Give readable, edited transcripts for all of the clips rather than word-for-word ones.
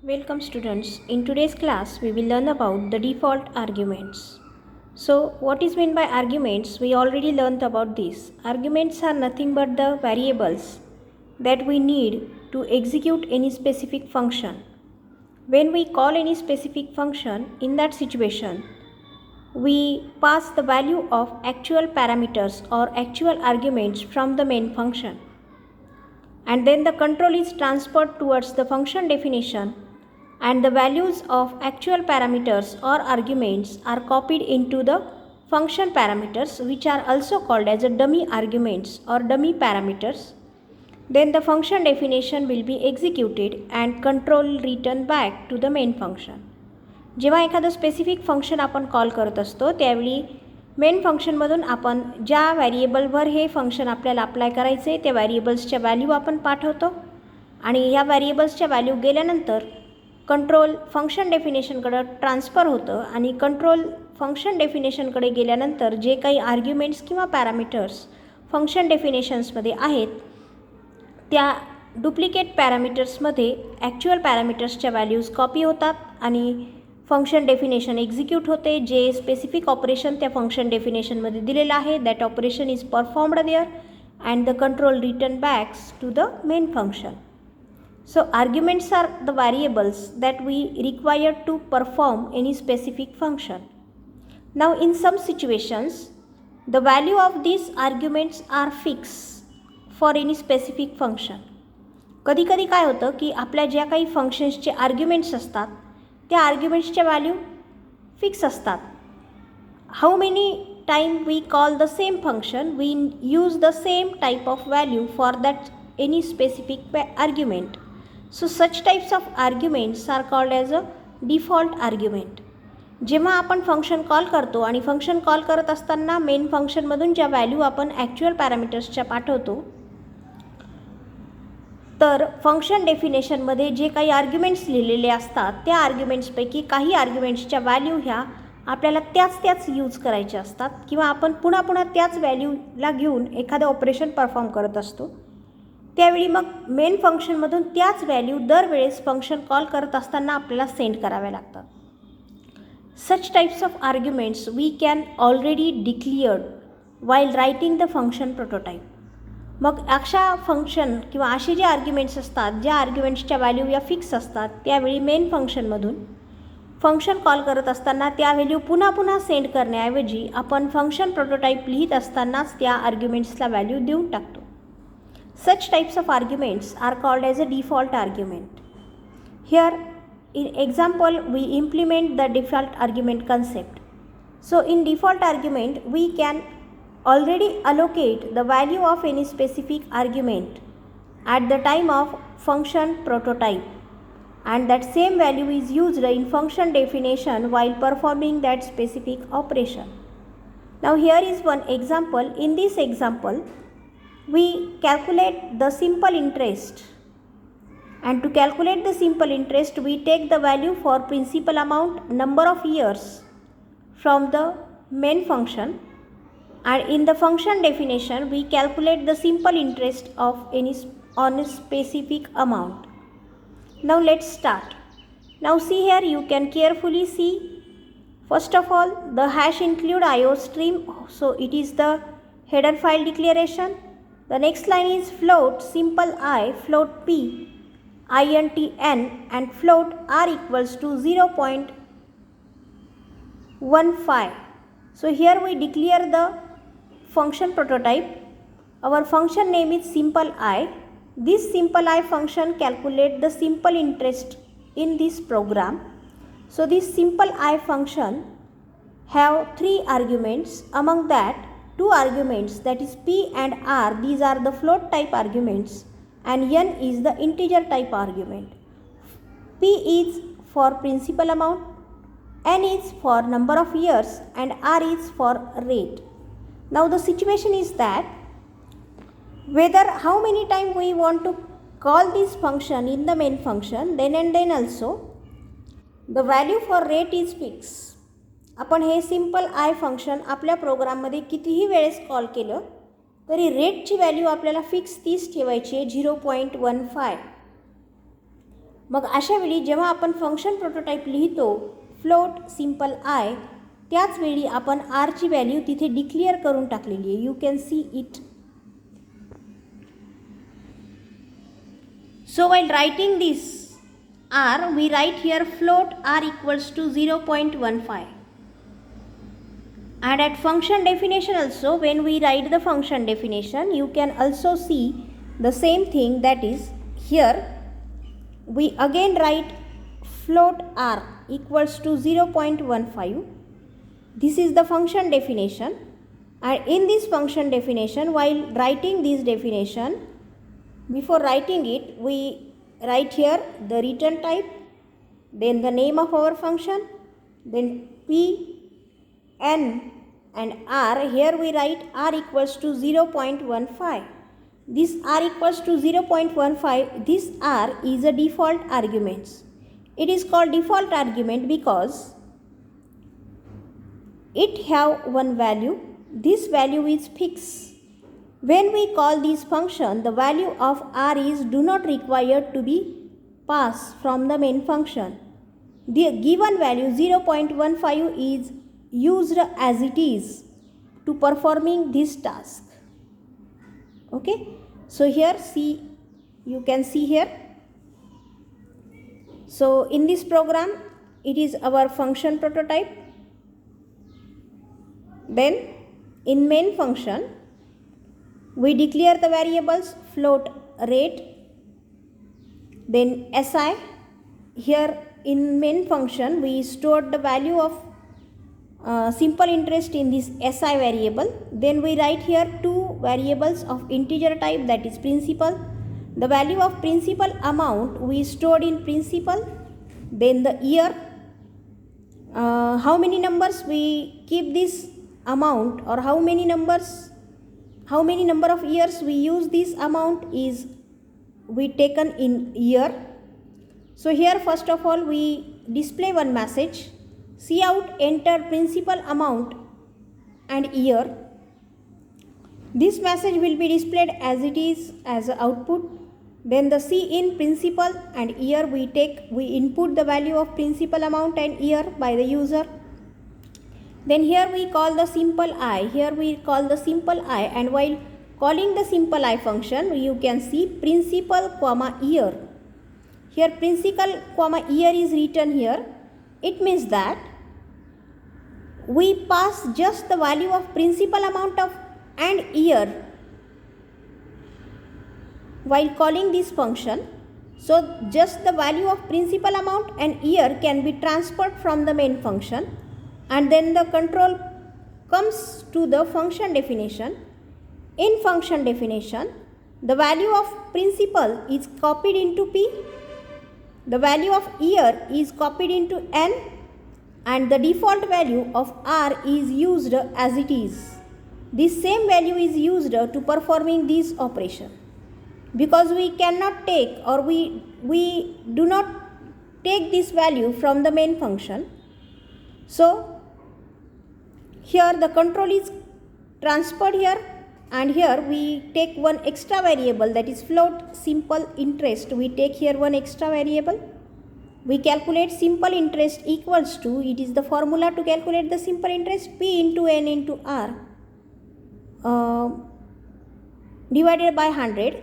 Welcome students. In today's class we will learn about the default arguments. So what is meant by arguments? We already learned about this. Arguments are nothing but the variables that we need to execute any specific function. When we call any specific function, in that situation we pass the value of actual parameters or actual arguments from the main function, and then the control is transferred towards the function definition, and the values of actual parameters or arguments are copied into the function parameters, which are also called as a dummy arguments or dummy parameters. Then the function definition will be executed and control return back to the main function. जेव्हा एखादं specific function आपण call करत असतो त्यावेळी main फंक्शनमधून आपण ज्या व्हेरिएबलवर हे function आपल्याला apply करायचे आहे त्या व्हेरिएबल्सच्या व्हॅल्यू आपण पाठवतो, आणि ह्या व्हेरिएबल्सच्या व्हॅल्यू गेल्यानंतर कंट्रोल फंक्शन डेफिनेशनकडे ट्रान्सफर होतं, आणि कंट्रोल फंक्शन डेफिनेशनकडे गेल्यानंतर जे काही आर्ग्युमेंट्स किंवा पॅरामीटर्स फंक्शन डेफिनेशन्समध्ये आहेत त्या डुप्लिकेट पॅरामीटर्समध्ये ॲक्च्युअल पॅरामीटर्सच्या व्हॅल्यूज कॉपी होतात आणि फंक्शन डेफिनेशन एक्झिक्यूट होते. जे स्पेसिफिक ऑपरेशन त्या फंक्शन डेफिनेशनमध्ये दिलेलं आहे that operation is performed there and the control return backs to the main function. So arguments are the variables that we require to perform any specific function. Now in some situations the value of these arguments are fixed for any specific function. कधी कधी काय होतं की आपल्या ज्या काही फंक्शन्सचे arguments असतात त्या आर्ग्युमेंट्सच्या व्हॅल्यू फिक्स असतात. How many time we call the same function we use the same type of value for that any specific argument. So such types of arguments are called as a default argument. जेव्हा आपण function call करतो आणि function call करत असताना main फंक्शनमधून ज्या value आपण actual पॅरामीटर्सच्या पाठवतो तर फंक्शन डेफिनेशनमध्ये जे काही आर्ग्युमेंट्स लिहिलेले असतात त्या आर्ग्युमेंट्सपैकी काही आर्ग्युमेंट्सच्या व्हॅल्यू ह्या आपल्याला त्याच यूज करायच्या असतात, किंवा आपण पुन्हा त्याच व्हॅल्यूला घेऊन एखादं ऑपरेशन परफॉर्म करत असतो. त्यावेळी मग मेन फंक्शनमधून त्याच व्हॅल्यू दरवेळेस फंक्शन कॉल करत असताना आपल्याला सेंड कराव्या लागतात. Such types of arguments we can already declared while writing the function prototype. मग अशा फंक्शन किंवा असे जे आर्ग्युमेंट्स असतात ज्या आर्ग्युमेंट्सच्या व्हॅल्यू या फिक्स असतात त्यावेळी मेन फंक्शनमधून फंक्शन कॉल करत असताना त्या व्हॅल्यू पुन्हा सेंड करण्याऐवजी आपण फंक्शन प्रोटोटाईप लिहित असतानाच त्या आर्ग्युमेंट्सला व्हॅल्यू देऊन टाकतो. Such types of arguments are called as a default argument. Here in example we implement the default argument concept. So in default argument we can already allocate the value of any specific argument at the time of function prototype, and that same value is used in function definition while performing that specific operation. Now here is one example. In this example we calculate the simple interest, and to calculate the simple interest we take the value for principal amount, number of years from the main function, and in the function definition we calculate the simple interest of any on a specific amount. Now let's start. Now see here, you can carefully see first of all the hash include IOStream, so it is the header file declaration. The next line is float simple I, float p, int n, and float r equals to 0.15. So here we declare the function prototype. Our function name is simple I. This simple I function calculate the simple interest in this program. So this simple I function have 3 arguments. Among that 2 arguments, that is p and r, these are the float type arguments, and n is the integer type argument. P is for principal amount, n is for number of years, and r is for rate. Now the situation is that whether how many times we want to call this function in the main function, then and then also the value for rate is fixed. आपण हे simple आय function आपल्या प्रोग्राममध्ये कितीही वेळेस call केलं तरी रेटची value आपल्याला fix 30 ठेवायची आहे 0.15. मग अशा वेळी जेव्हा आपण फंक्शन प्रोटोटाइप लिहितो फ्लोट सिम्पल आय, त्याच वेळी आपण आरची व्हॅल्यू तिथे डिक्लेअर करून टाकलेली आहे. You can see it. So while writing this r, we write here float r equals to 0.15. And at function definition also, when we write the function definition, you can also see the same thing, that is here we again write float r equals to 0.15. This is the function definition, and in this function definition, while writing this definition, before writing it, we write here the return type, then the name of our function, then p, n and r. Here we write r equals to 0.15. This r equals to 0.15, this r is a default argument. It is called default argument because it have one value. This value is fixed. When we call this function, the value of r is do not required to be passed from the main function. The given value 0.15 is used as it is to performing this task. Okay, so here see, you can see here. So in this program, it is our function prototype. Then in main function, we declare the variables float rate, then SI. Here in main function, we stored the value of simple interest in this SI variable. Then we write here two variables of integer type, that is principal. The value of principal amount we stored in principal. Then the year, how many numbers we keep this amount, or how many number of years we use this amount is we taken in year. So here first of all we display one message, cout enter principal amount and year. This message will be displayed as it is as output. Then the cin principal and year, we input the value of principal amount and year by the user. Then here we call the simple I. Here we call the simple I, and while calling the simple I function, you can see principal comma year. Here principal comma year is written here. It means that we pass just the value of principal amount of and year while calling this function. So just the value of principal amount and year can be transferred from the main function, and then the control comes to the function definition. In function definition, the value of principal is copied into P, the value of year is copied into N, and the default value of R is used as it is. This same value is used to performing this operation, because we cannot take, or we do not take this value from the main function. So here the control is transferred here, and here we take one extra variable, that is float simple interest. We take here one extra variable. We calculate simple interest equals to, it is the formula to calculate the simple interest, P into N into R divided by 100.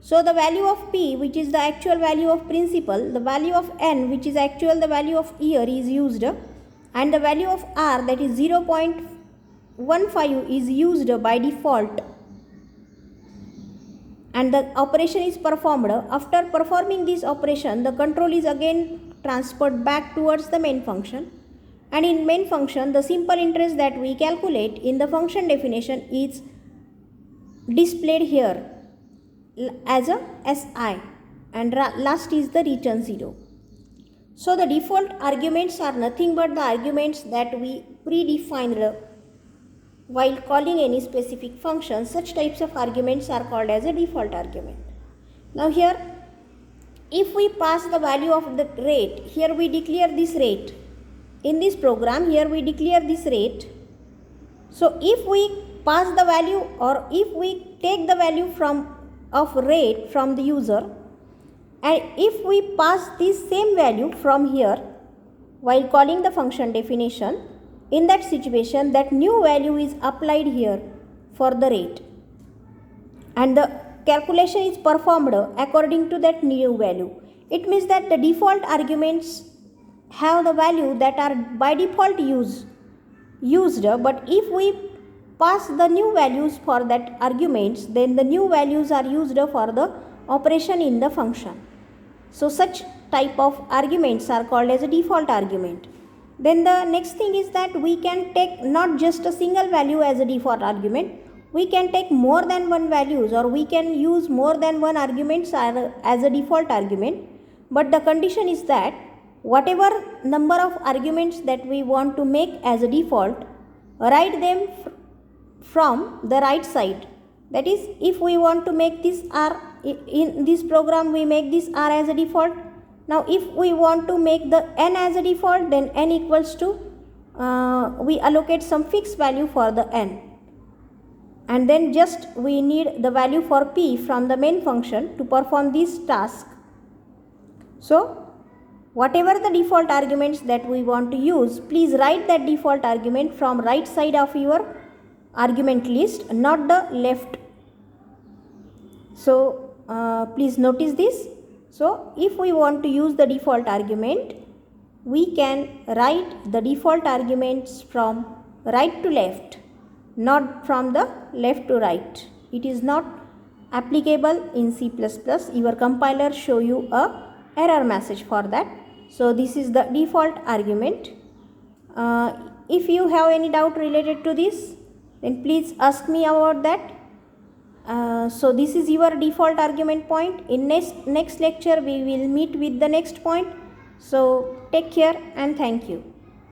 So the value of P, which is the actual value of principal, the value of N, which is actual the value of year, is used, and the value of R, that is 0.15, is used by default, and the operation is performed. After performing this operation, the control is again transferred back towards the main function, and in main function the simple interest that we calculate in the function definition is displayed here as a SI, and last is the return 0. So the default arguments are nothing but the arguments that we predefined while calling any specific function. Such types of arguments are called as a default argument. Now here, if we pass the value of the rate, here we declare this rate. In this program, here we declare this rate. So if we pass the value, or if we take the value of rate from the user, And if we pass this same value from here while calling the function definition, in that situation that new value is applied here for the rate, and the calculation is performed according to that new value. It means that the default arguments have the value that are by default used, but if we pass the new values for that arguments, then the new values are used for the operation in the function. So such type of arguments are called as a default argument. Then the next thing is that we can take not just a single value as a default argument, we can take more than one values, or we can use more than one arguments as a default argument. But the condition is that whatever number of arguments that we want to make as a default, write them from the right side. That is, if we want to make this r, in this program we make this r as a default. Now if we want to make the n as a default, then n equals to, we allocate some fixed value for the n, and then just we need the value for p from the main function to perform this task. So whatever the default arguments that we want to use, please write that default argument from right side of your argument list, not the left. So please notice this. So if we want to use the default argument, we can write the default arguments from right to left, not from the left to right. It is not applicable in C++. Your compiler show you a error message for that. So this is the default argument. If you have any doubt related to this, then please ask me about that. So this is your default argument point. In next lecture we will meet with the next point. So take care and thank you.